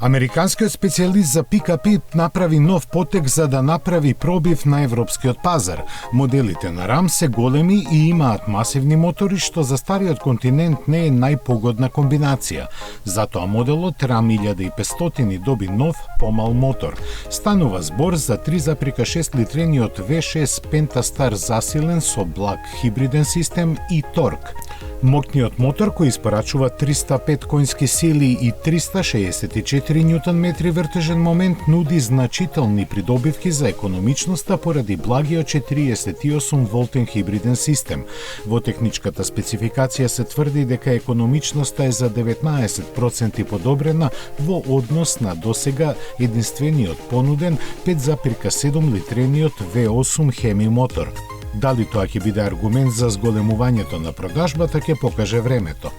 Американскиот специјалист за пикапи направи нов потек за да направи пробив на европскиот пазар. Моделите на Рам се големи и имаат масивни мотори, што за стариот континент не е најпогодна комбинација. Затоа моделот Рам 1500 доби нов, помал мотор. Станува збор за 3,6 литрениот V6 пентастар засилен со благ хибриден систем и торк. Моќниот мотор кој испорачува 305 конски сили и 364 Нм вртежен момент нуди значителни придобивки за економичноста поради благиот 48 волтен хибриден систем. Во техничката спецификација се тврди дека економичноста е за 19% подобрена во однос на досега единствениот понуден 5,7 литрениот V8 хеми мотор. Дали тоа ќе биде аргумент за зголемувањето на продажбата ќе покаже времето.